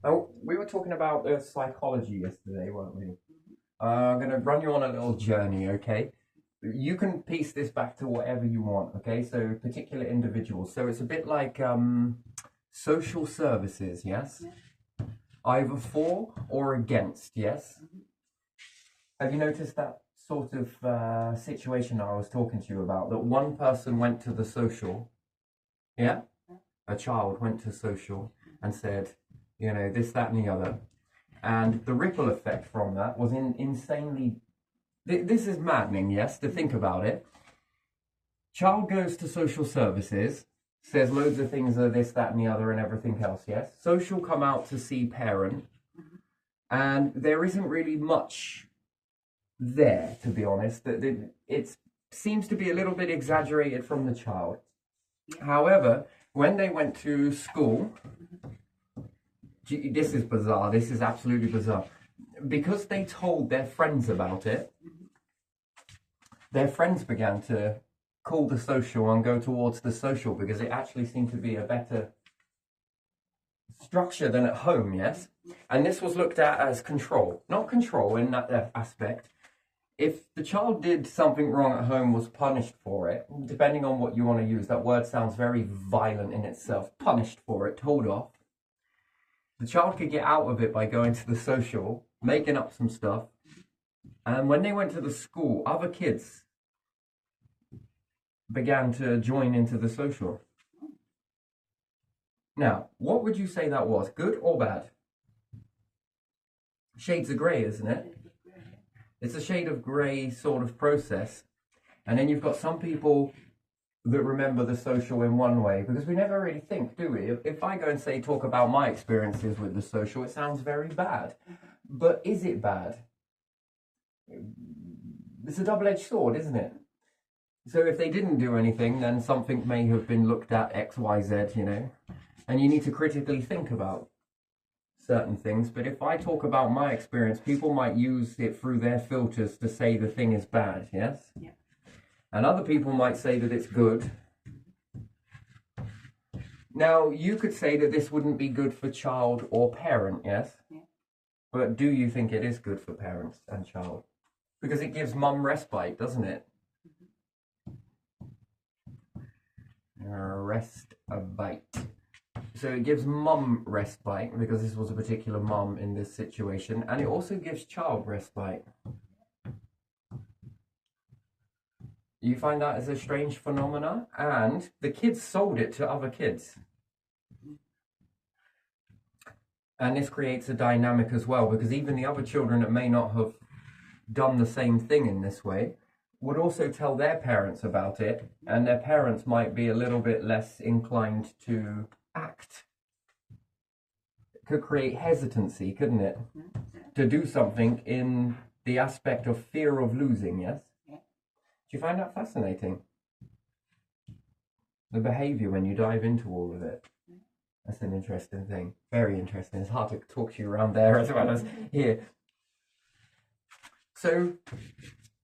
Oh, we were talking about psychology yesterday, weren't we? I'm going to run you on a little journey, okay? You can piece this back to whatever you want, okay? So, particular individuals. So, it's a bit like social services, yes? Either for or against, yes? Have you noticed that sort of situation I was talking to you about? That one person went to the social, yeah? A child went to social and said, this, that, and the other. And the ripple effect from that was insanely. This is maddening, yes, to think about it. Child goes to social services, says loads of things are this, that, and the other, and everything else, yes. Social come out to see parent, and there isn't really much there, to be honest. It seems to be a little bit exaggerated from the child. However, when they went to school, this is bizarre. This is absolutely bizarre. Because they told their friends about it, their friends began to call the social and go towards the social because it actually seemed to be a better structure than at home, yes? And this was looked at as control, not control in that aspect. If the child did something wrong at home, was punished for it, depending on what you want to use, that word sounds very violent in itself, punished for it, told off. The child could get out of it by going to the social, making up some stuff. And when they went to the school, other kids began to join into the social. Now, what would you say that was? Good or bad? Shades of grey, isn't it? It's a shade of grey sort of process. And then you've got some people that remember the social in one way, because we never really think, do we? If I go and say, talk about my experiences with the social, it sounds very bad. But is it bad? It's a double-edged sword, isn't it? So if they didn't do anything, then something may have been looked at X, Y, Z, and you need to critically think about certain things. But if I talk about my experience, people might use it through their filters to say the thing is bad, yes? Yeah. And other people might say that it's good. Now, you could say that this wouldn't be good for child or parent, yes? Yeah. But do you think it is good for parents and child? Because it gives mum respite, doesn't it? Respite. So it gives mum respite, because this was a particular mum in this situation, and it also gives child respite. You find that as a strange phenomena, and the kids sold it to other kids. And this creates a dynamic as well, because even the other children that may not have done the same thing in this way would also tell their parents about it, and their parents might be a little bit less inclined to act. It could create hesitancy, couldn't it? To do something in the aspect of fear of losing, yes? Do you find that fascinating? The behavior when you dive into all of it. That's an interesting thing. Very interesting. It's hard to talk to you around there as well as here. So,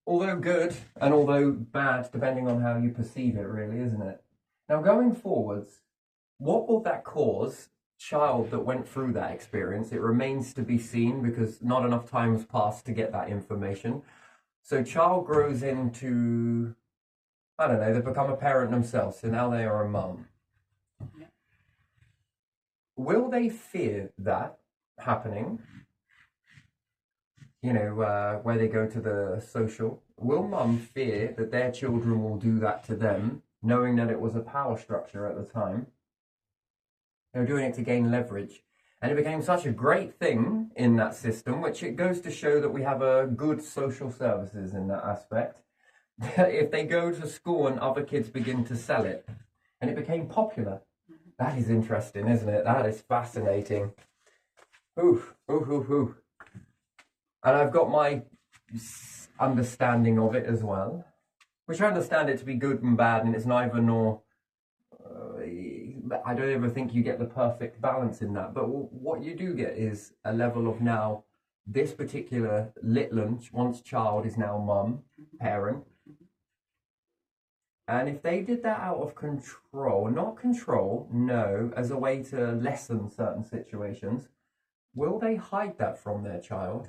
although good and although bad, depending on how you perceive it, really, isn't it? Now, going forwards, what will that cause child that went through that experience? It remains to be seen, because not enough time has passed to get that information. So, child grows into, I don't know, they become a parent themselves, so now they are a mum. Will they fear that happening? Where they go to the social. Will mum fear that their children will do that to them, knowing that it was a power structure at the time? They were doing it to gain leverage. And it became such a great thing in that system, which it goes to show that we have a good social services in that aspect. If they go to school and other kids begin to sell it, and it became popular. That is interesting, isn't it? That is fascinating. Oof, oof, oof, oof. And I've got my understanding of it as well, which I understand it to be good and bad, and it's neither nor. I don't ever think you get the perfect balance in that, but what you do get is a level of now, this particular Litland, once child, is now mum, parent. And if they did that out of control, not control, no, as a way to lessen certain situations, will they hide that from their child?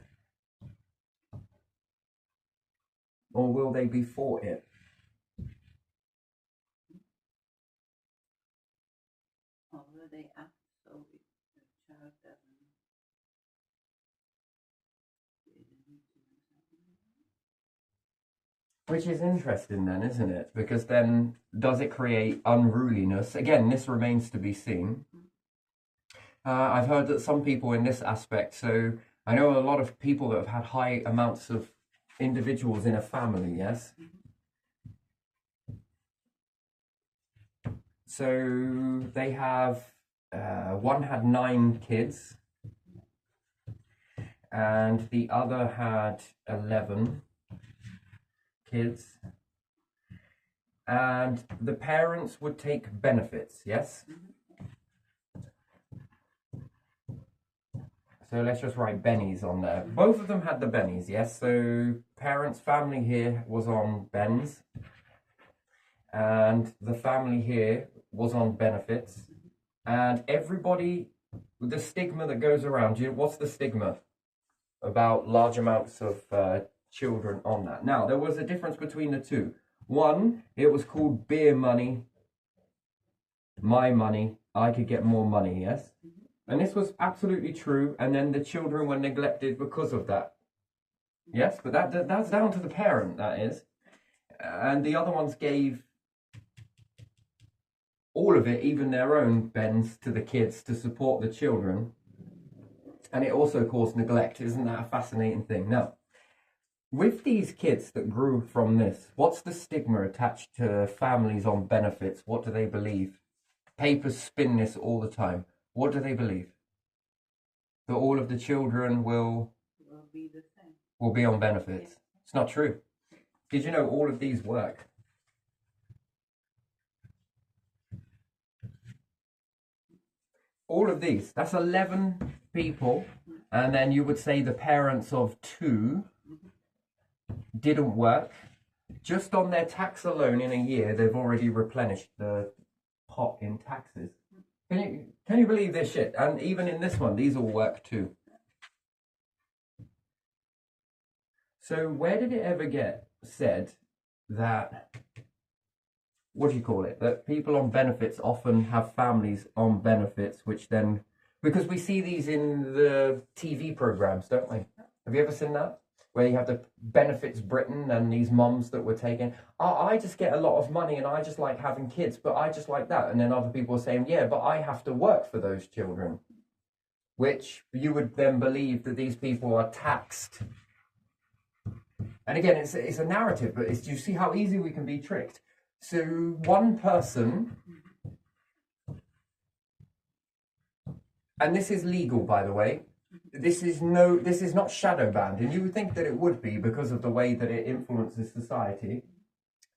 Or will they be for it? Although they act so if the child doesn't Which is interesting then, isn't it? Because then does it create unruliness? Again, this remains to be seen. I've heard that some people in this aspect, so I know a lot of people that have had high amounts of individuals in a family, yes? So they have, one had 9 kids and the other had 11 kids. And the parents would take benefits, yes? So let's just write Bennies on there. Both of them had the Bennies, yes? So parents' family here was on Bens. And the family here was on benefits. And everybody, the stigma that goes around you, what's the stigma about large amounts of children on that? Now, there was a difference between the two. One, it was called beer money, my money, I could get more money, yes? And this was absolutely true, and then the children were neglected because of that. Yes, but that's down to the parent, that is. And the other ones gave all of it, even their own bends, to the kids to support the children. And it also caused neglect. Isn't that a fascinating thing? Now, with these kids that grew from this, what's the stigma attached to families on benefits? What do they believe? Papers spin this all the time. What do they believe? That all of the children will be the same. Will be on benefits. Yeah. It's not true. Did you know all of these work? All of these, that's 11 people, and then you would say the parents of 2 didn't work. Just on their tax alone in a year, they've already replenished the pot in taxes. Can you believe this shit? And even in this one, these all work too. So where did it ever get said that, what do you call it, that people on benefits often have families on benefits, which then, because we see these in the TV programs, don't we? Have you ever seen that? Where you have the Benefits Britain and these mums that were taking, oh, I just get a lot of money and I just like having kids, but I just like that. And then other people are saying, yeah, but I have to work for those children. Which you would then believe that these people are taxed. And again, it's a narrative, but do you see how easy we can be tricked? So one person, and this is legal, by the way, this is not shadow banned, and you would think that it would be because of the way that it influences society.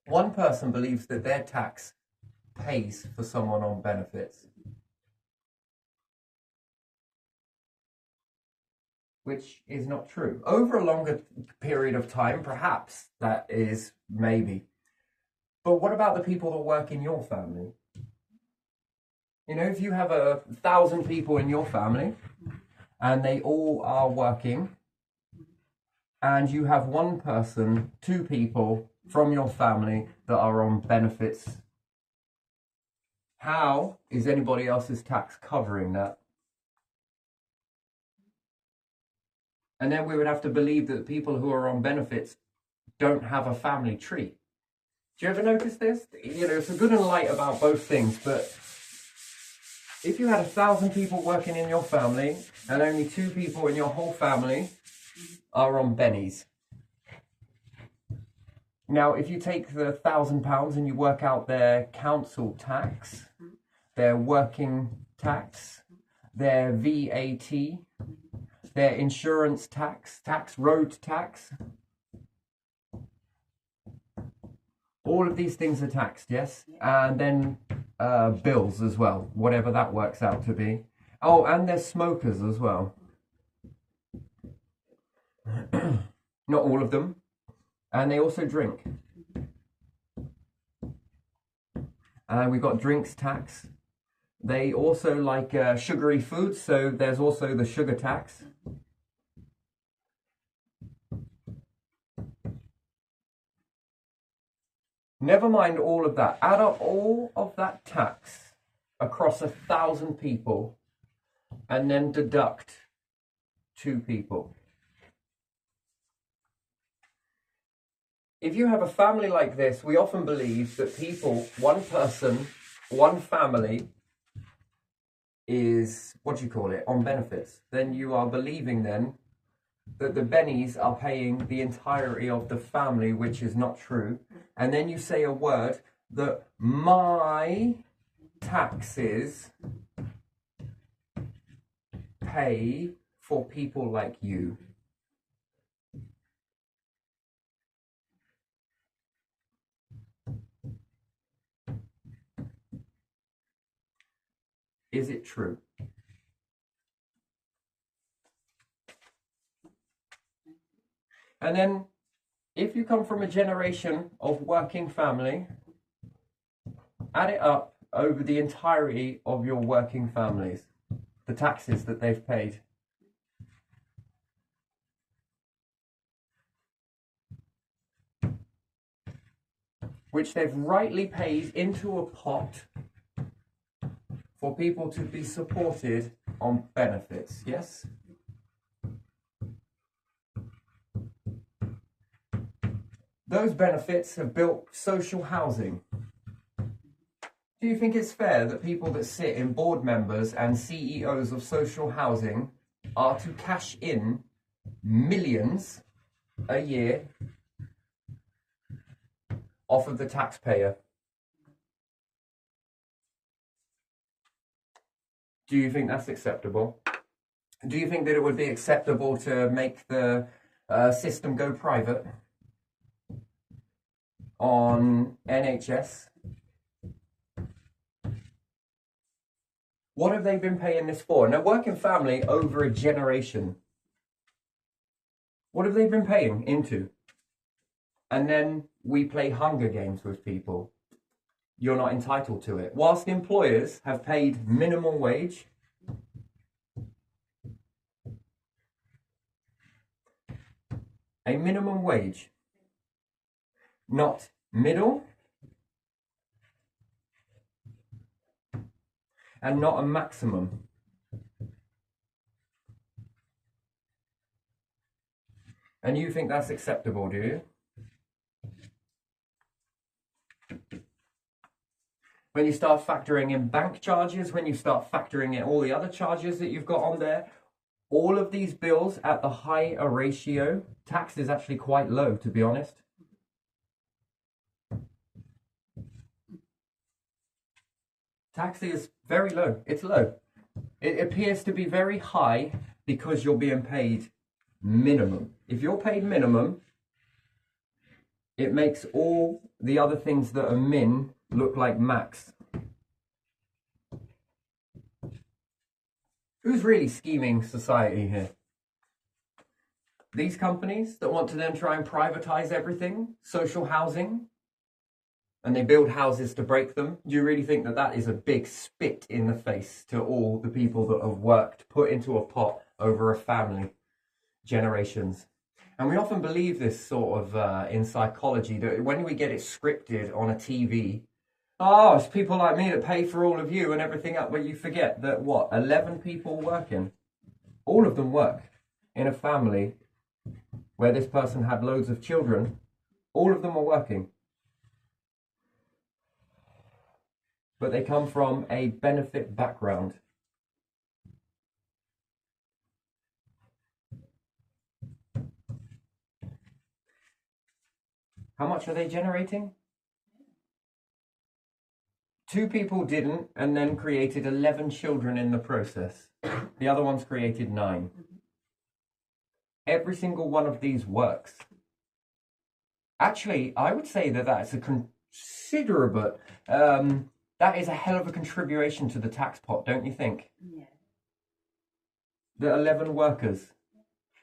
One person believes that their tax pays for someone on benefits, which is not true. Over a longer period of time, perhaps that is maybe. But what about the people that work in your family? You know, if you have 1,000 people in your family and they all are working, and you have one person, 2 people from your family that are on benefits, how is anybody else's tax covering that? And then we would have to believe that people who are on benefits don't have a family tree. Do you ever notice this? You know, it's a good and light about both things, but if you had 1,000 people working in your family and only 2 people in your whole family are on bennies. Now, if you take the £1,000 and you work out their council tax, their working tax, their VAT, their insurance tax, road tax, all of these things are taxed, yes? And then bills as well, whatever that works out to be. Oh, and there's smokers as well. Not all of them. And they also drink. And we've got drinks tax. They also like sugary foods, so there's also the sugar tax. Never mind all of that. Add up all of that tax across 1,000 people and then deduct 2 people. If you have a family like this, we often believe that people, one person, one family is, what do you call it, on benefits. Then you are believing then that the bennies are paying the entirety of the family, which is not true. And then you say a word that my taxes pay for people like you. Is it true? And then if you come from a generation of working family, add it up over the entirety of your working families, the taxes that they've paid. Which they've rightly paid into a pot for people to be supported on benefits, yes? Those benefits have built social housing. Do you think it's fair that people that sit in board members and CEOs of social housing are to cash in millions a year off of the taxpayer? Do you think that's acceptable? Do you think that it would be acceptable to make the system go private on NHS? What have they been paying this for? Now, working family over a generation. What have they been paying into? And then we play Hunger Games with people. You're not entitled to it. Whilst employers have paid minimum wage, a minimum wage, not middle and not a maximum. And you think that's acceptable, do you? When you start factoring in bank charges, when you start factoring in all the other charges that you've got on there, all of these bills at the higher ratio, tax is actually quite low, to be honest. Tax is very low. It's low. It appears to be very high because you're being paid minimum. If you're paid minimum, it makes all the other things that are min look like max. Who's really scheming society here? These companies that want to then try and privatize everything, social housing, and they build houses to break them. Do you really think that that is a big spit in the face to all the people that have worked, put into a pot over a family, generations? And we often believe this sort of in psychology, that when we get it scripted on a TV, oh, it's people like me that pay for all of you and everything up, where you forget that, what, 11 people working? All of them work in a family where this person had loads of children. All of them are working. But they come from a benefit background. How much are they generating? 2 people didn't, and then created 11 children in the process. The other ones created 9. Every single one of these works. Actually, I would say that that's a considerable, that is a hell of a contribution to the tax pot, don't you think? Yeah. The 11 workers.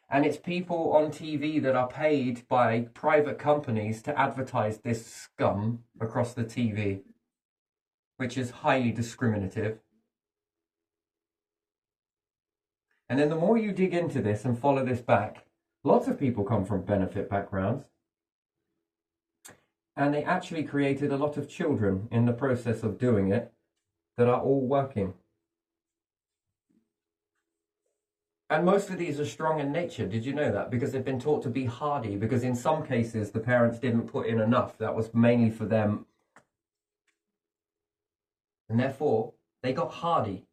And it's people on TV that are paid by private companies to advertise this scum across the TV, which is highly discriminative. And then the more you dig into this and follow this back, lots of people come from benefit backgrounds. And they actually created a lot of children in the process of doing it that are all working. And most of these are strong in nature. Did you know that? Because they've been taught to be hardy. Because in some cases, the parents didn't put in enough. That was mainly for them. And therefore, they got hardy.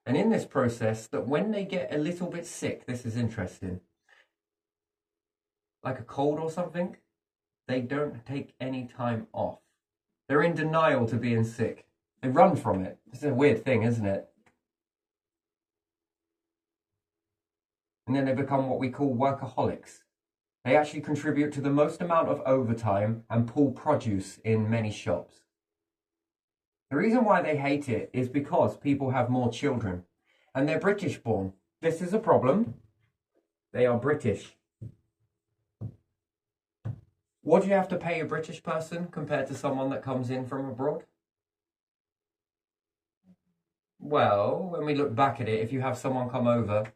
And in this process, that when they get a little bit sick, this is interesting, like a cold or something, they don't take any time off. They're in denial to being sick. They run from it. It's a weird thing, isn't it? And then they become what we call workaholics. They actually contribute to the most amount of overtime and pull produce in many shops. The reason why they hate it is because people have more children and they're British born. This is a problem. They are British. What do you have to pay a British person compared to someone that comes in from abroad? Well, when we look back at it, if you have someone come over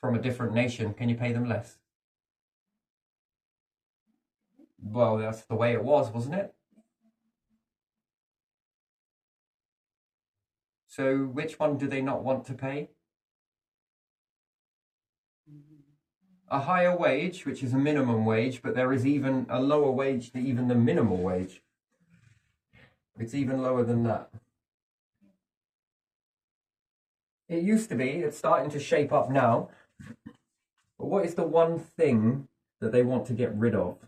from a different nation, can you pay them less? Well, that's the way it was, wasn't it? So which one do they not want to pay? A higher wage, which is a minimum wage, but there is even a lower wage than even the minimum wage. It's even lower than that. It used to be, it's starting to shape up now. But what is the one thing that they want to get rid of?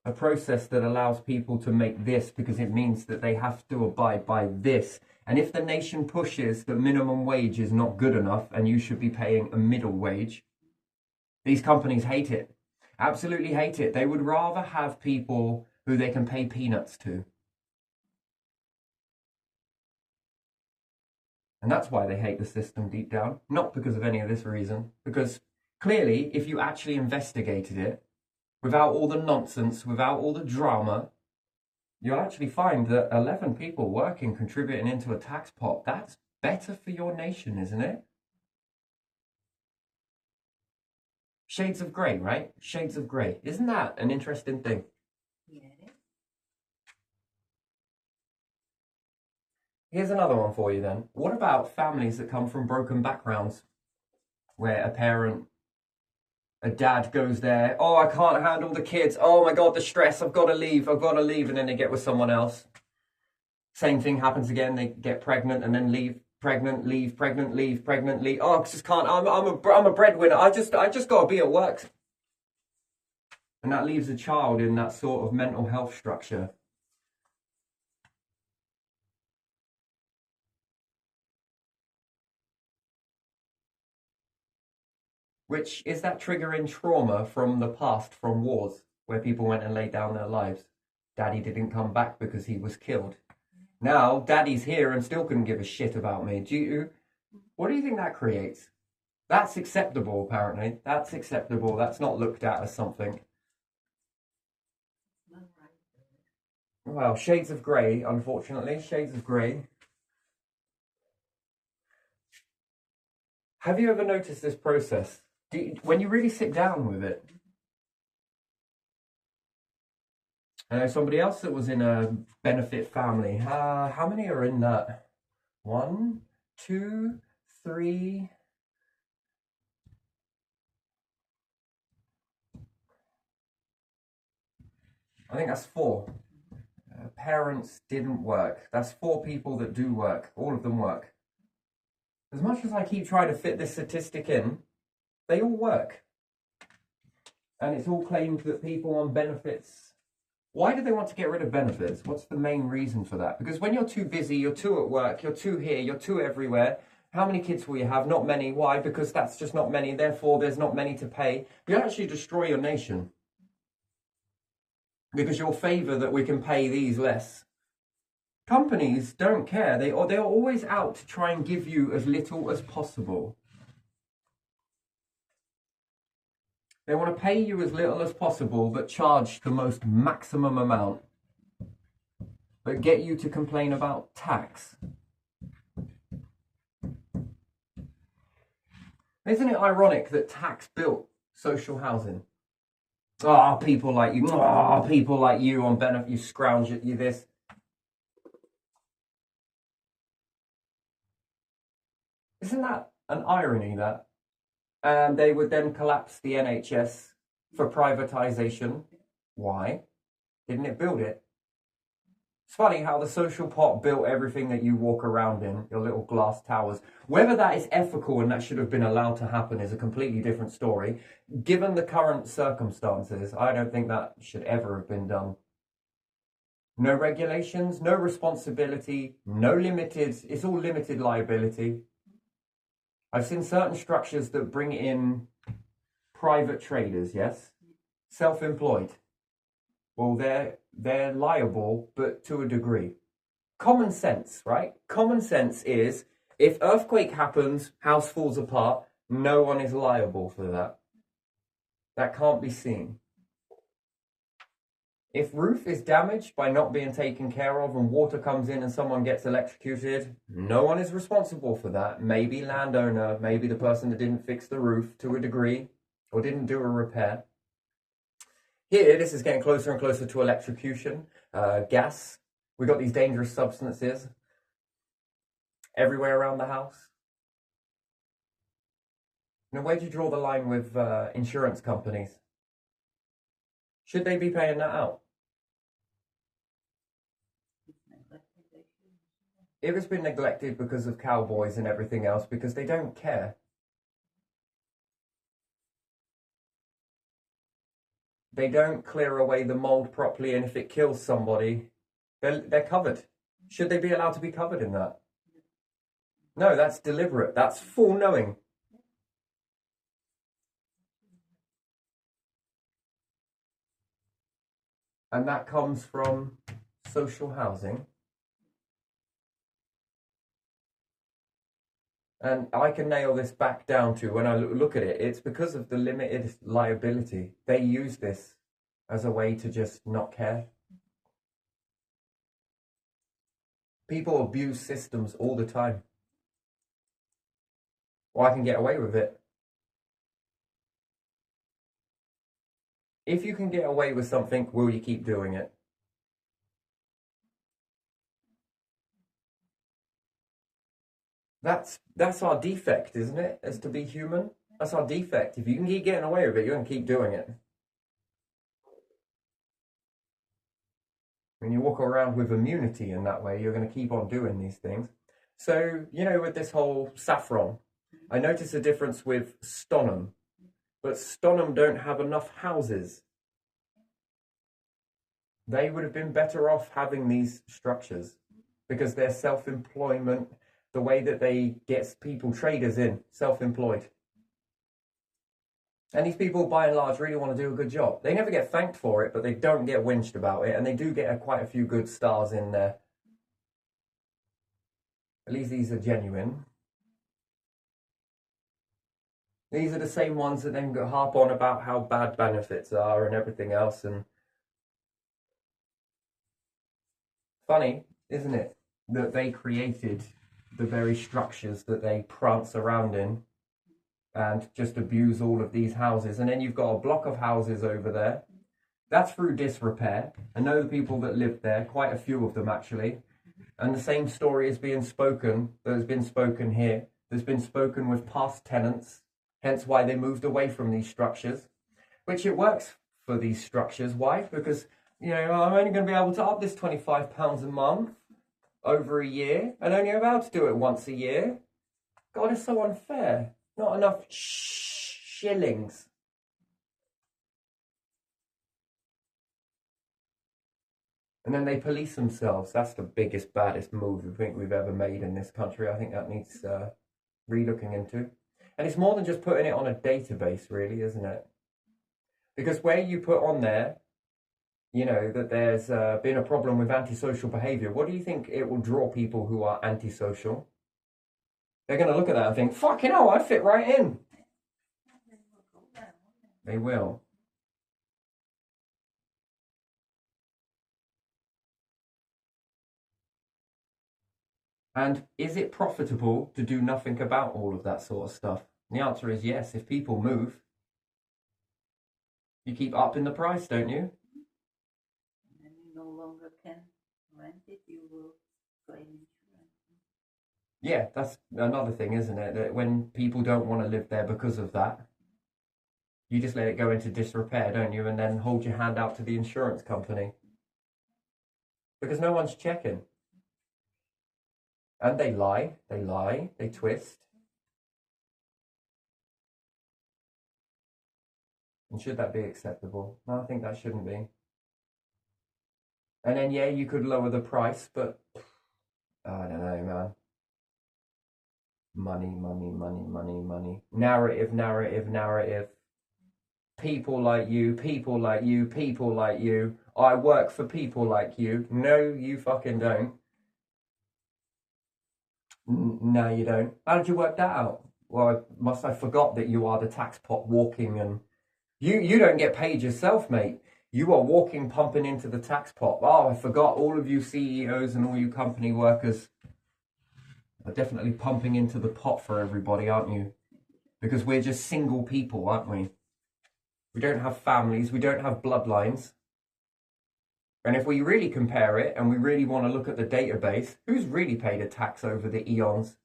A process that allows people to make this because it means that they have to abide by this. And if the nation pushes that minimum wage is not good enough and you should be paying a middle wage, these companies hate it. Absolutely hate it. They would rather have people who they can pay peanuts to. And that's why they hate the system deep down. Not because of any of this reason. Because clearly, if you actually investigated it, without all the nonsense, without all the drama, you'll actually find that 11 people working, contributing into a tax pot, that's better for your nation, isn't it? Shades of grey, right? Shades of grey. Isn't that an interesting thing? Yeah. Here's another one for you then. What about families that come from broken backgrounds? Where a dad goes there, oh, I can't handle the kids. Oh my God, the stress, I've got to leave. And then they get with someone else. Same thing happens again. They get pregnant and then leave. Pregnant, leave, pregnant, leave, pregnant, leave. Oh, I just can't. I'm a breadwinner. I just got to be at work. And that leaves a child in that sort of mental health structure. Which is that triggering trauma from the past, from wars, where people went and laid down their lives. Daddy didn't come back because he was killed. Now, Daddy's here and still couldn't give a shit about me. What do you think that creates? That's acceptable, apparently. That's acceptable. That's not looked at as something. Well, shades of grey, unfortunately. Shades of grey. Have you ever noticed this process? When you really sit down with it? I know somebody else that was in a benefit family. How many are in that? 1, 2, 3. I think that's 4. Parents didn't work. That's 4 people that do work. All of them work. As much as I keep trying to fit this statistic in, they all work. And it's all claimed that people on benefits. Why do they want to get rid of benefits? What's the main reason for that? Because when you're too busy, you're too at work, you're too here, you're too everywhere. How many kids will you have? Not many. Why? Because that's just not many. Therefore, there's not many to pay. You actually destroy your nation. Because you'll favour that we can pay these less. Companies don't care. They're always out to try and give you as little as possible. They want to pay you as little as possible, but charge the most maximum amount. But get you to complain about tax. Isn't it ironic that tax built social housing? Ah, people like you. Ah, people like you on benefit. You scrounge at you this. Isn't that an irony that? And they would then collapse the NHS for privatisation. Why? Didn't it build it? It's funny how the social pot built everything that you walk around in, your little glass towers. Whether that is ethical and that should have been allowed to happen is a completely different story. Given the current circumstances, I don't think that should ever have been done. No regulations, no responsibility, no limited, it's all limited liability. I've seen certain structures that bring in private traders, yes? Self-employed. Well, they're liable, but to a degree. Common sense, right? Common sense is if earthquake happens, house falls apart, no one is liable for that. That can't be seen. If roof is damaged by not being taken care of and water comes in and someone gets electrocuted, no one is responsible for that. Maybe landowner, maybe the person that didn't fix the roof to a degree or didn't do a repair. Here, this is getting closer and closer to electrocution, gas. We've got these dangerous substances everywhere around the house. Now, where do you draw the line with insurance companies? Should they be paying that out? If it's been neglected because of cowboys and everything else, because they don't care. They don't clear away the mold properly, and if it kills somebody, they're covered. Should they be allowed to be covered in that? No, that's deliberate. That's full knowing. And that comes from social housing. And I can nail this back down to when I look at it, it's because of the limited liability. They use this as a way to just not care. People abuse systems all the time. Well, I can get away with it. If you can get away with something, will you keep doing it? That's our defect, isn't it? As to be human. That's our defect. If you can keep getting away with it, you're going to keep doing it. When you walk around with immunity in that way, you're going to keep on doing these things. So, you know, with this whole saffron, I notice a difference with Stonham. But Stonham don't have enough houses. They would have been better off having these structures because their self-employment, the way that they get people, traders in, self-employed. And these people, by and large, really want to do a good job. They never get thanked for it, but they don't get whinged about it. And they do get quite a few good stars in there. At least these are genuine. These are the same ones that then harp on about how bad benefits are and everything else. And funny, isn't it, that they created the very structures that they prance around in and just abuse all of these houses. And then you've got a block of houses over there. That's through disrepair. I know the people that lived there, quite a few of them actually. And the same story is being spoken, that has been spoken here. There's been spoken with past tenants, hence why they moved away from these structures, which it works for these structures. Why? Because, you know, I'm only going to be able to up this £25 a month over a year and only about to do it once a year. God, it's so unfair. Not enough shillings. And then they police themselves. That's the biggest, baddest move I think we've ever made in this country. I think that needs re-looking into. And it's more than just putting it on a database, really, isn't it? Because where you put on there, you know, that there's been a problem with antisocial behaviour, what do you think it will draw people who are antisocial? They're going to look at that and think, fucking hell, I fit right in. They will. And is it profitable to do nothing about all of that sort of stuff? The answer is yes. If people move, you keep upping the price, don't you? And then you no longer can rent it, you will claim insurance. Yeah, that's another thing, isn't it? That when people don't want to live there because of that, you just let it go into disrepair, don't you? And then hold your hand out to the insurance company. Because no one's checking. And they lie, they twist. And should that be acceptable? No, I think that shouldn't be. And then, yeah, you could lower the price, but I don't know, man. Money, money, money, money, money. Narrative, narrative, narrative. People like you, people like you, people like you. I work for people like you. No, you fucking don't. No, you don't. How did you work that out? Well, must I forgot that you are the tax pot walking and you don't get paid yourself, mate. You are walking, pumping into the tax pot. Oh, I forgot all of you CEOs and all you company workers are definitely pumping into the pot for everybody, aren't you? Because we're just single people, aren't we? We don't have families, we don't have bloodlines. And if we really compare it and we really want to look at the database, who's really paid a tax over the eons?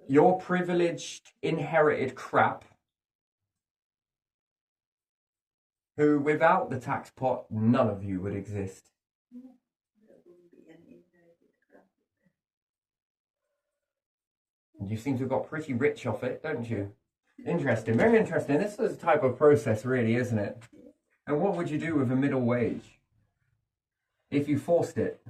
Your privileged, inherited crap, who without the tax pot, none of you would exist. There wouldn't be any inherited crap. And you seem to have got pretty rich off it, don't you? Interesting, very interesting. This is a type of process, really, isn't it? And what would you do with a middle wage if you forced it?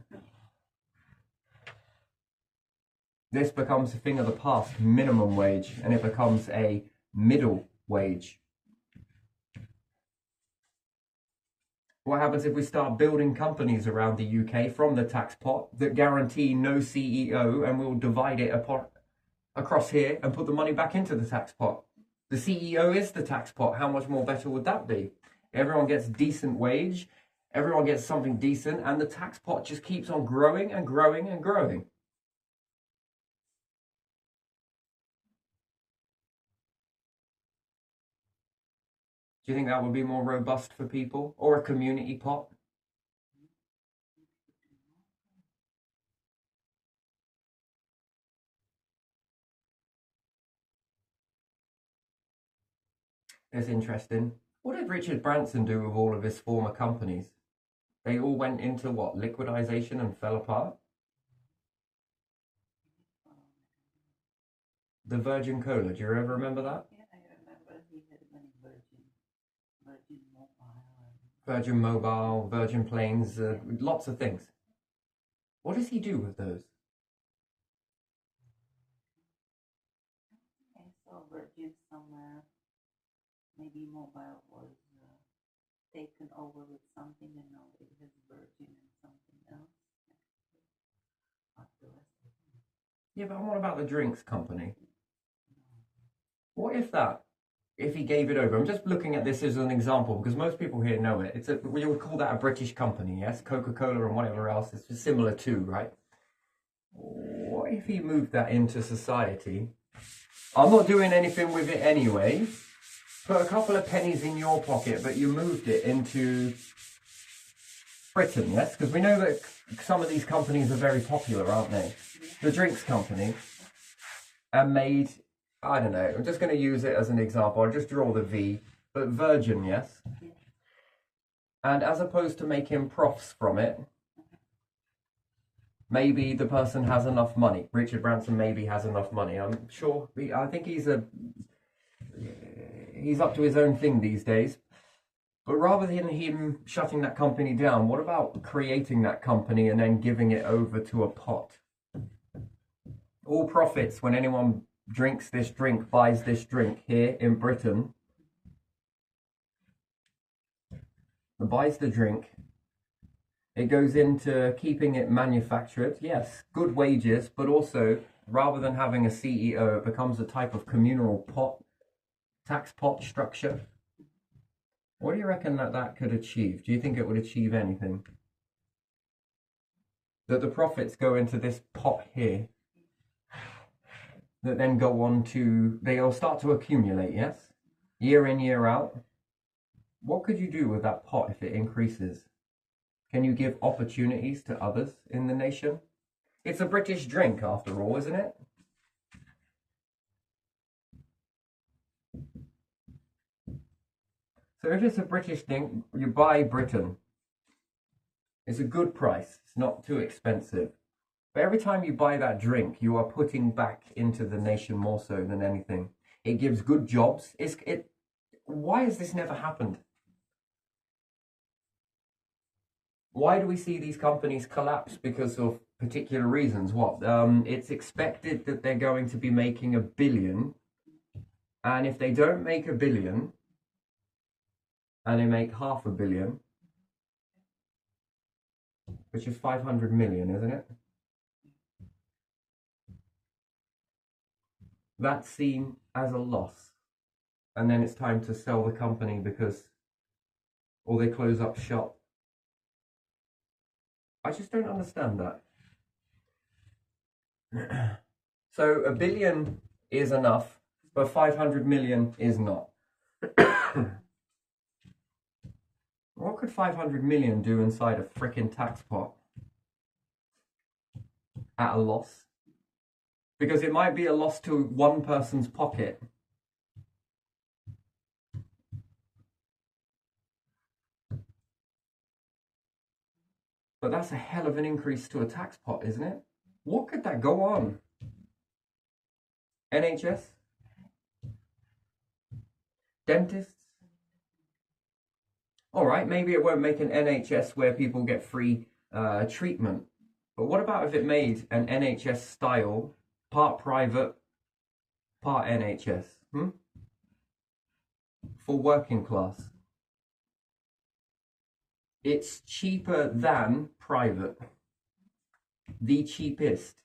This becomes a thing of the past, minimum wage, and it becomes a middle wage. What happens if we start building companies around the UK from the tax pot that guarantee no CEO, and we'll divide it across here and put the money back into the tax pot? The CEO is the tax pot. How much more better would that be? Everyone gets decent wage, everyone gets something decent, and the tax pot just keeps on growing and growing and growing. Do you think that would be more robust for people? Or a community pot? It's interesting. What did Richard Branson do with all of his former companies? They all went into what? Liquidization and fell apart? The Virgin Cola, do you ever remember that? Yeah, I remember he had many Virgin Mobile. Virgin Mobile, Virgin Planes, lots of things. What does he do with those? I saw Virgin somewhere. Maybe Mobile was taken over with something, and now it has Virgin and something else. Yeah, but what about the drinks company? What if he gave it over? I'm just looking at this as an example because most people here know it. We would call that a British company, yes? Coca-Cola and whatever else. It's similar to, right? What if he moved that into society? I'm not doing anything with it anyway. Put a couple of pennies in your pocket, but you moved it into Britain, yes? Because we know that some of these companies are very popular, aren't they? The drinks company, and made, I don't know, I'm just going to use it as an example. I'll just draw the V, but Virgin, yes? And as opposed to making profits from it, maybe the person has enough money. Richard Branson maybe has enough money. I'm sure, I think he's up to his own thing these days. But rather than him shutting that company down, what about creating that company and then giving it over to a pot? All profits, when anyone drinks this drink, buys this drink here in Britain, buys the drink, it goes into keeping it manufactured. Yes, good wages, but also rather than having a CEO, it becomes a type of communal pot, tax pot structure. What do you reckon that could achieve? Do you think it would achieve anything? That the profits go into this pot here. that then go on to, they'll start to accumulate, yes? Year in, year out. What could you do with that pot if it increases? Can you give opportunities to others in the nation? It's a British drink, after all, isn't it? So if it's a British thing, you buy Britain. It's a good price. It's not too expensive. But every time you buy that drink, you are putting back into the nation more so than anything. It gives good jobs. Why has this never happened? Why do we see these companies collapse because of particular reasons? What? It's expected that they're going to be making $1 billion. And if they don't make $1 billion, and they make $500 million, which is 500 million, isn't it? That's seen as a loss. And then it's time to sell the company or they close up shop. I just don't understand that. So $1 billion is enough, but 500 million is not. What could 500 million do inside a frickin' tax pot? At a loss? Because it might be a loss to one person's pocket. But that's a hell of an increase to a tax pot, isn't it? What could that go on? NHS? Dentists? Alright, maybe it won't make an NHS where people get free treatment. But what about if it made an NHS style, part private, part NHS? For working class. It's cheaper than private. The cheapest.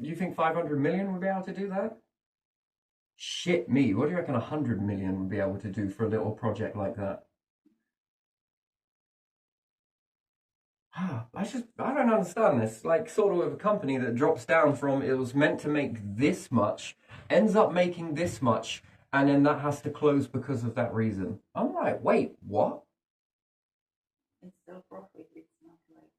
Do you think 500 million would be able to do that? Shit me, what do you reckon 100 million would be able to do for a little project like that? I don't understand this. Like, sort of a company that drops down from it was meant to make this much, ends up making this much, and then that has to close because of that reason. I'm like, wait, what? It's still profit. It's not like,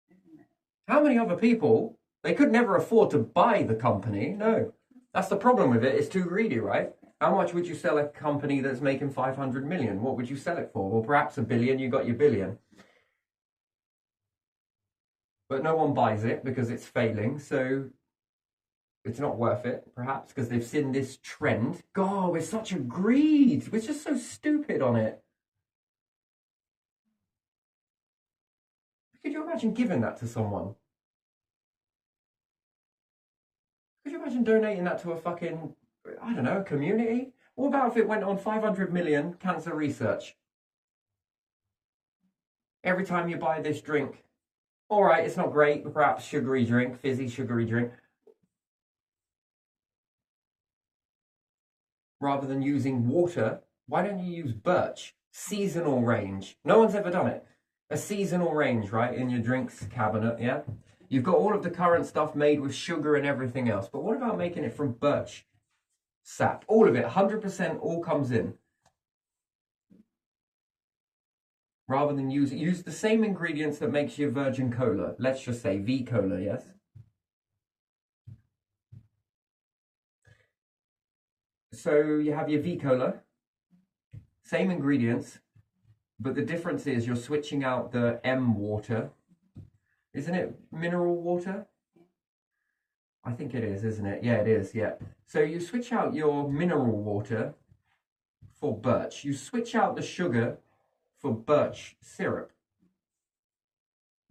isn't it? How many other people? They could never afford to buy the company. No, that's the problem with it. It's too greedy, right? How much would you sell a company that's making 500 million? What would you sell it for? Well, perhaps $1 billion. You got your billion. But no one buys it because it's failing, so it's not worth it, perhaps, because they've seen this trend. God, we're such a greed. We're just so stupid on it. Could you imagine giving that to someone? Could you imagine donating that to a fucking, I don't know, community? What about if it went on 500 million cancer research? Every time you buy this drink, all right, it's not great, perhaps sugary drink, fizzy sugary drink. Rather than using water, why don't you use birch? Seasonal range. No one's ever done it. A seasonal range, right, in your drinks cabinet, yeah? You've got all of the current stuff made with sugar and everything else, but what about making it from birch sap? All of it, 100% all comes in. Rather than use the same ingredients that makes your virgin cola. Let's just say V-Cola, yes? So you have your V-Cola, same ingredients, but the difference is you're switching out the M water. Isn't it mineral water? I think it is, isn't it? Yeah, it is, yeah. So you switch out your mineral water for birch. You switch out the sugar for birch syrup.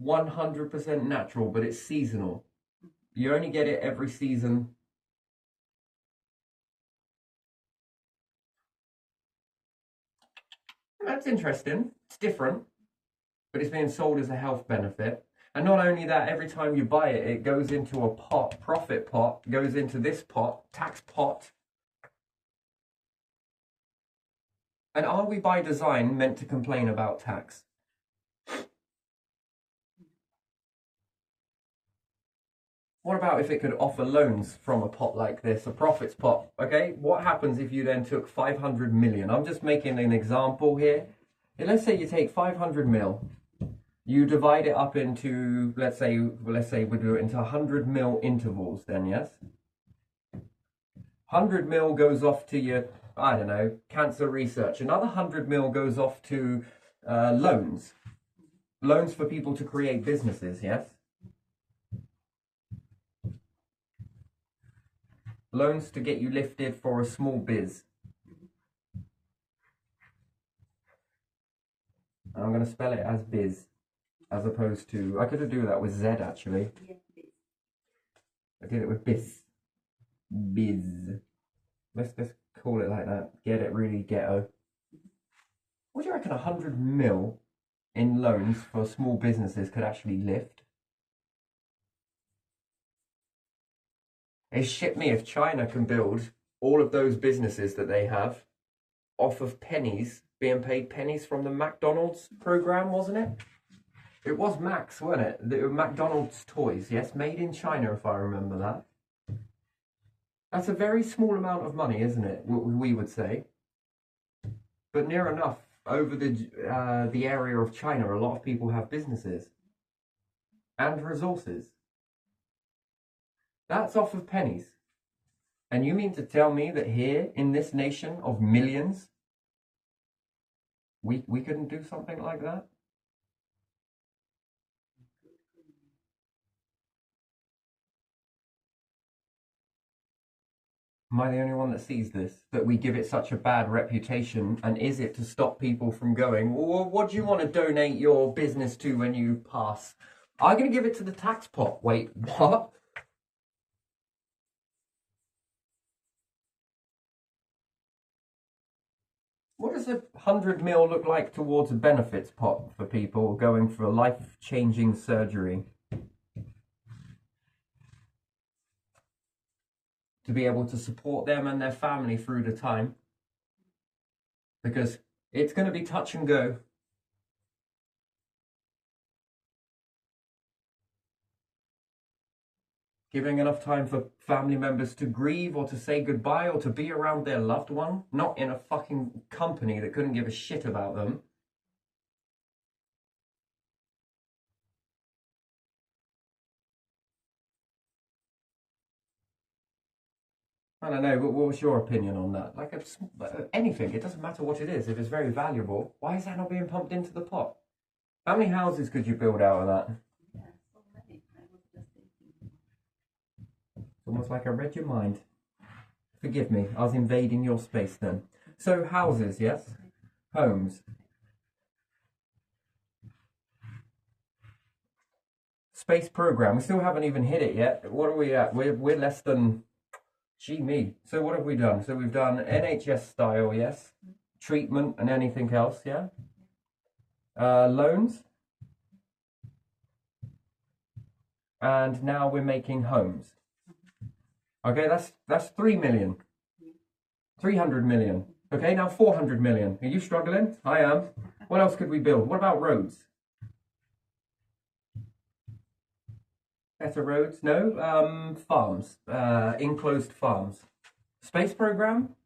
100% natural, but it's seasonal. You only get it every season. That's interesting. It's different, but it's being sold as a health benefit. And not only that, every time you buy it, it goes into a pot, profit pot, goes into this pot, tax pot. And are we by design meant to complain about tax? What about if it could offer loans from a pot like this, a profits pot? Okay, what happens if you then took 500 million? I'm just making an example here. Let's say you take 500 mil, you divide it up into, let's say we do it into 100 mil intervals then, yes? 100 mil goes off to your, I don't know, cancer research. Another 100 mil goes off to loans. Loans for people to create businesses, yes? Loans to get you lifted for a small biz. I'm going to spell it as biz, as opposed to, I could do that with Z actually. I did it with biz. Biz. Let's call it like that. Get it really ghetto. What do you reckon 100 mil in loans for small businesses could actually lift? It's shit me if China can build all of those businesses that they have off of pennies, being paid pennies from the McDonald's program, wasn't it? It was Max, wasn't it? The McDonald's toys, yes, made in China, if I remember that. That's a very small amount of money, isn't it? We would say, but near enough. Over the area of China, a lot of people have businesses and resources. That's off of pennies. And you mean to tell me that here in this nation of millions, we couldn't do something like that? Am I the only one that sees this? That we give it such a bad reputation? And is it to stop people from going, well, what do you want to donate your business to when you pass? I'm going to give it to the tax pot. Wait, what? What does 100 mil look like towards a benefits pot for people going for a life-changing surgery? To be able to support them and their family through the time. Because it's going to be touch and go. Giving enough time for family members to grieve or to say goodbye or to be around their loved one, not in a fucking company that couldn't give a shit about them. I don't know, but what was your opinion on that? Like anything, it doesn't matter what it is. If it's very valuable, why is that not being pumped into the pot? How many houses could you build out of that? Yeah, so many. I was just thinking. It's almost like I read your mind. Forgive me, I was invading your space then. So houses, yes? Homes. Space program, we still haven't even hit it yet. What are we at? We're less than, gee me. So what have we done? So we've done NHS style, yes? Treatment and anything else, yeah? Loans. And now we're making homes. Okay, that's 3 million. 300 million. Okay, now 400 million. Are you struggling? I am. What else could we build? What about roads? Better roads? No. Farms. Enclosed farms. Space program?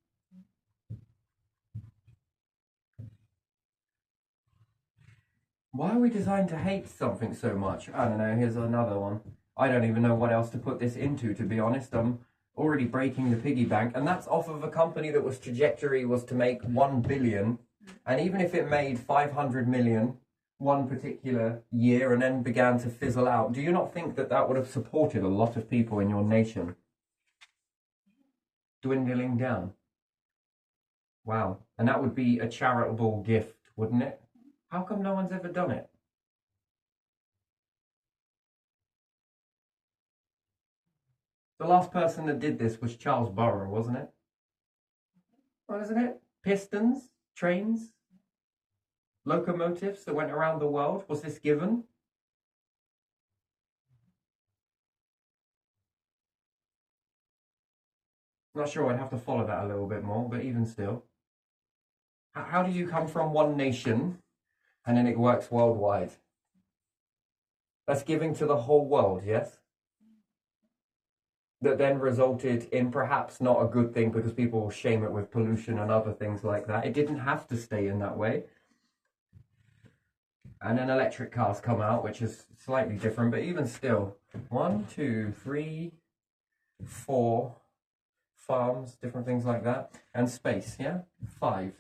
Why are we designed to hate something so much? I don't know. Here's another one. I don't even know what else to put this into, to be honest. I'm already breaking the piggy bank, and that's off of a company that was trajectory was to make 1 billion, and even if it made 500 million one particular year and then began to fizzle out, do you not think that that would have supported a lot of people in your nation? Dwindling down. Wow. And that would be a charitable gift, wouldn't it? How come no one's ever done it? The last person that did this was Charles Burrow, wasn't it? Well, isn't it? Pistons, trains, locomotives that went around the world. Was this given? Not sure, I'd have to follow that a little bit more, but even still. How do you come from one nation and then it works worldwide? That's giving to the whole world, yes? that then resulted in perhaps not a good thing because people will shame it with pollution and other things like that. It didn't have to stay in that way. And then electric cars come out, which is slightly different, but even still, 1, 2, 3, 4 farms, different things like that, and space, yeah? 5.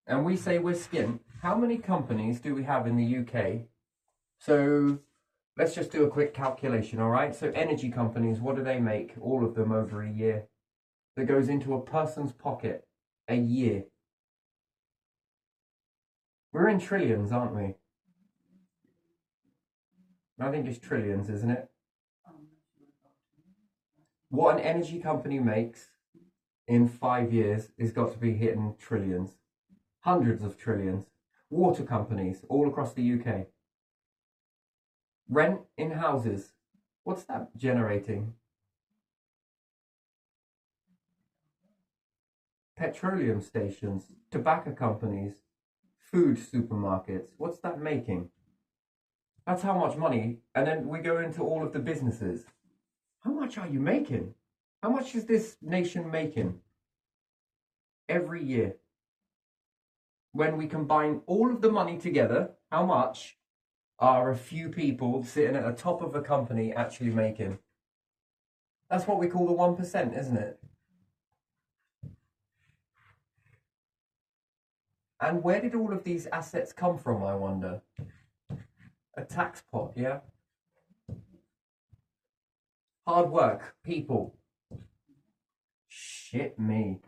And we say we're skint. How many companies do we have in the UK? So let's just do a quick calculation, all right? So energy companies, what do they make? All of them over a year. That goes into a person's pocket a year. We're in trillions, aren't we? I think it's trillions, isn't it? What an energy company makes in 5 years has got to be hitting trillions. Hundreds of trillions. Water companies all across the UK. Rent in houses. What's that generating? Petroleum stations, tobacco companies, food supermarkets. What's that making? That's how much money. And then we go into all of the businesses. How much are you making? How much is this nation making every year? When we combine all of the money together, how much are a few people sitting at the top of a company actually making? That's what we call the 1%, isn't it? And where did all of these assets come from, I wonder? A tax pot, yeah? Hard work, people. Shit me.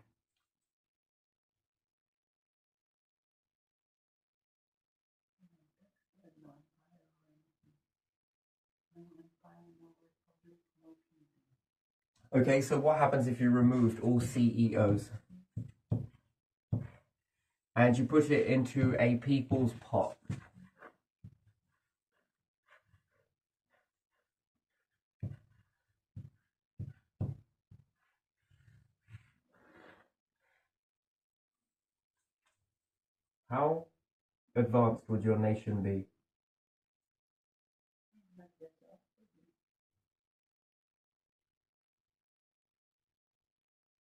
Okay, so what happens if you removed all CEOs? And you put it into a people's pot? How advanced would your nation be?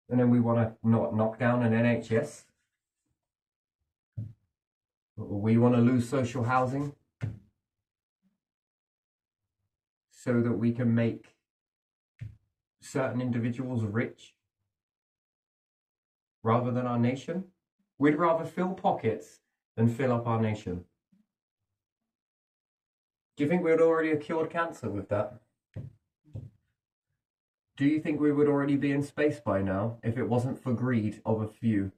And then we want to not knock down an NHS. We want to lose social housing so that we can make certain individuals rich rather than our nation. We'd rather fill pockets than fill up our nation. Do you think we would already have cured cancer with that? Do you think we would already be in space by now if it wasn't for greed of a few?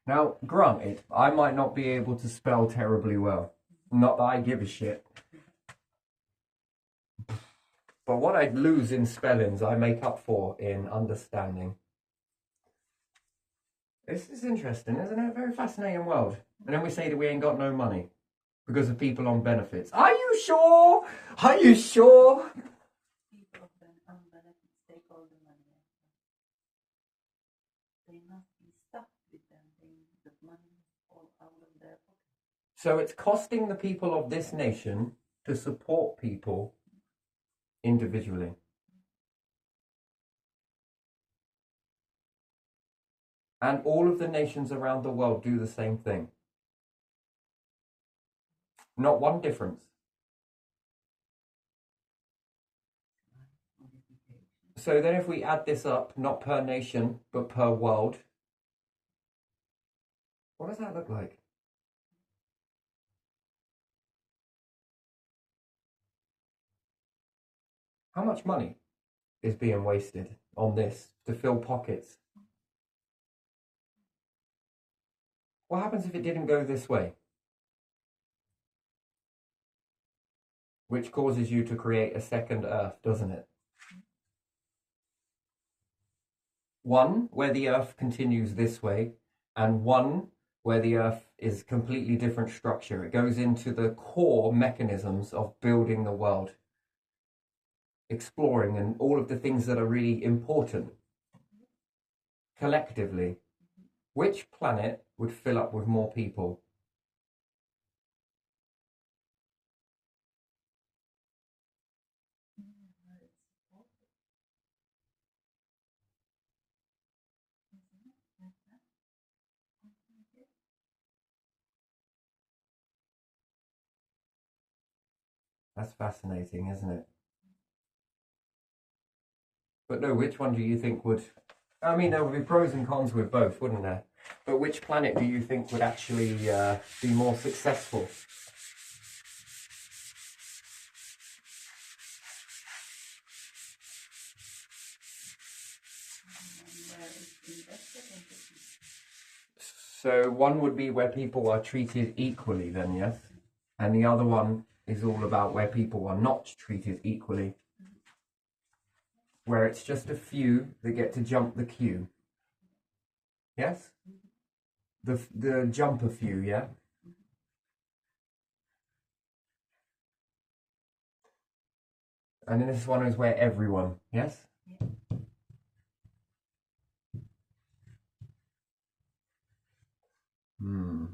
Now, granted, I might not be able to spell terribly well. Not that I give a shit. But what I lose in spellings, I make up for in understanding. This is interesting, isn't it? Very fascinating world. And then we say that we ain't got no money because of people on benefits. Are you sure? Are you sure? People on benefits take all the money. They must be stuck with them. The money is all out of their pocket. So it's costing the people of this nation to support people individually. And all of the nations around the world do the same thing. Not one difference. So then if we add this up, not per nation, but per world, what does that look like? How much money is being wasted on this to fill pockets? What happens if it didn't go this way? Which causes you to create a second Earth, doesn't it? One where the Earth continues this way, and one where the Earth is completely different structure. It goes into the core mechanisms of building the world. exploring and all of the things that are really important collectively, which planet would fill up with more people? That's fascinating, isn't it? But no, which one do you think would? I mean, there would be pros and cons with both, wouldn't there? But which planet do you think would actually be more successful? So one would be where people are treated equally, then, yes? And the other one is all about where people are not treated equally, where it's just a few that get to jump the queue. Yes? The jumper few, yeah? And then this one is where everyone, yes? Yeah. Hmm.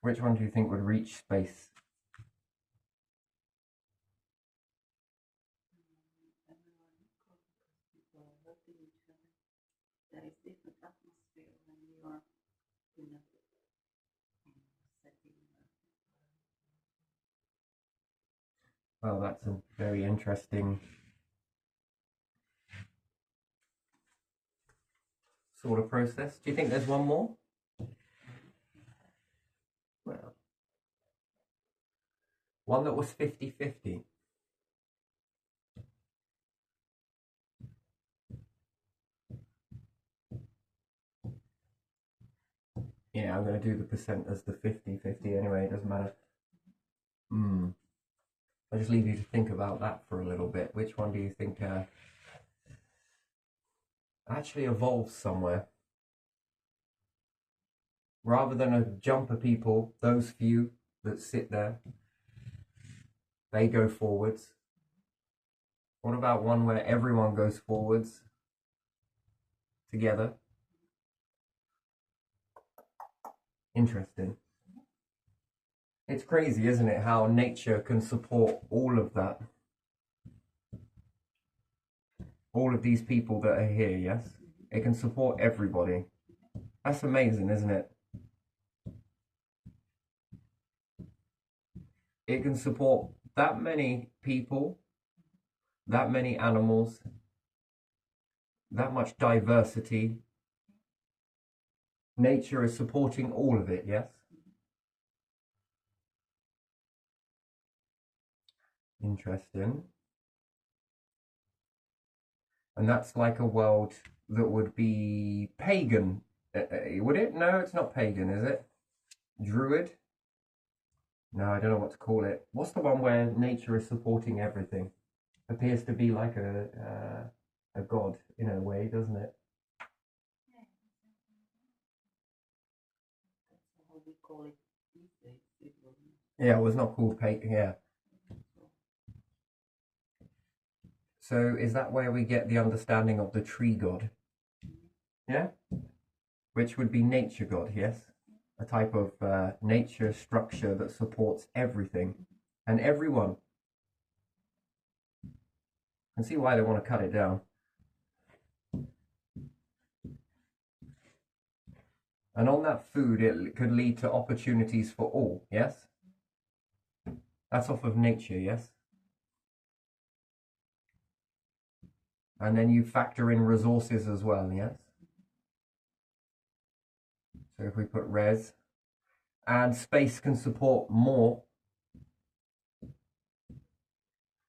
Which one do you think would reach space? There is different atmosphere when you are in a setting. Well, that's a very interesting sort of process. Do you think there's one more? Well, one that was 50-50. Yeah, I'm going to do the percent as the 50-50 anyway, it doesn't matter. I'll just leave you to think about that for a little bit. Which one do you think actually evolves somewhere? Rather than a jump of people, those few that sit there, they go forwards. What about one where everyone goes forwards together? Interesting. It's crazy, isn't it, how nature can support all of that. All of these people that are here, yes? It can support everybody. That's amazing, isn't it? It can support that many people, that many animals, that much diversity. Nature is supporting all of it, yes? Interesting. And that's like a world that would be pagan, would it? No, it's not pagan, is it? Druid? No, I don't know what to call it. What's the one where nature is supporting everything? Appears to be like a god in a way, doesn't it? That's how we call it these days. Yeah, it was not called pagan. Yeah. So is that where we get the understanding of the tree god? Yeah? Which would be nature god, yes? A type of nature structure that supports everything and everyone. I can see why they want to cut it down. And on that food, it could lead to opportunities for all, yes? That's off of nature, yes? And then you factor in resources as well, yes? So if we put res, and space can support more,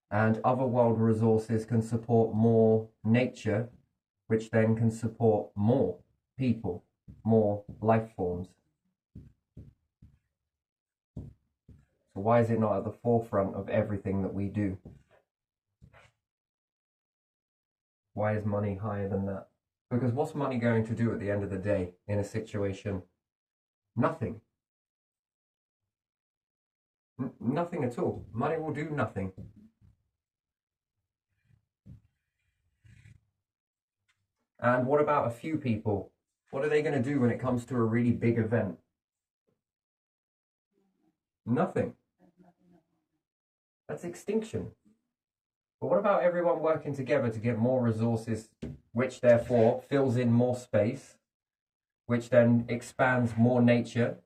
and other world resources can support more nature, which then can support more people, more life forms. So why is it not at the forefront of everything that we do? Why is money higher than that? Because what's money going to do at the end of the day in a situation? Nothing. Nothing at all. Money will do nothing. And what about a few people? What are they going to do when it comes to a really big event? Nothing. That's extinction. But what about everyone working together to get more resources, which therefore fills in more space, which then expands more nature,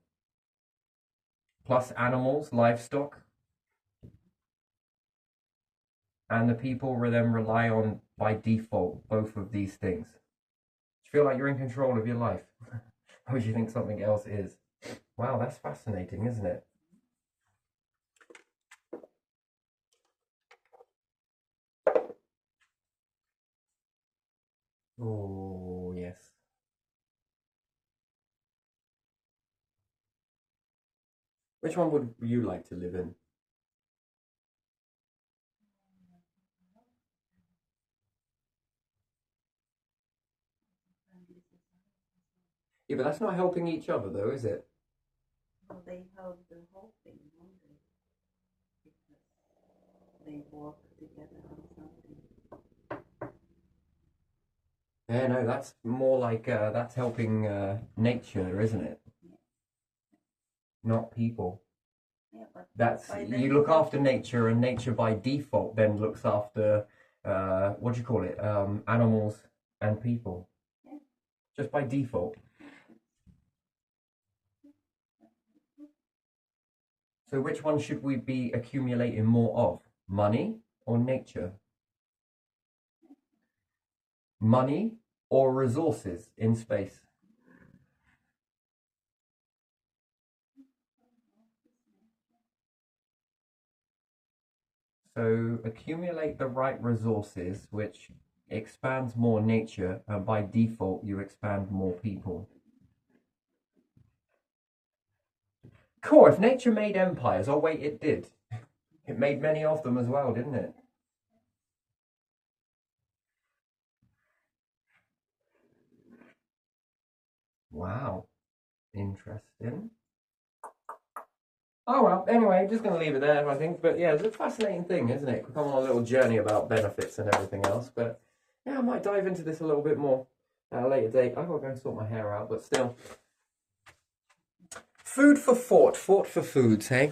plus animals, livestock, and the people then rely on, by default, both of these things? Do you feel like you're in control of your life? Or do you think something else is? Wow, that's fascinating, isn't it? Oh, yes. Which one would you like to live in? Yeah, but that's not helping each other, though, is it? Well, they help the whole thing, won't they? Because they work together on something. Yeah, no, that's more like that's helping nature, isn't it? Yeah. Not people. Yeah, but That's by then you look after nature, and nature by default then looks after what do you call it? Animals and people. Yeah. Just by default. So which one should we be accumulating more of? Money or nature? Money or resources in space? So accumulate the right resources, which expands more nature, and by default you expand more people. Cool, if nature made empires, oh wait, it did. It made many of them as well, didn't it? Wow, interesting. Oh well, anyway, just going to leave it there, I think. But yeah, it's a fascinating thing, isn't it? We've come on a little journey about benefits and everything else. But yeah, I might dive into this a little bit more at a later date. I've got to go and sort my hair out, but still. Food for thought for foods, hey?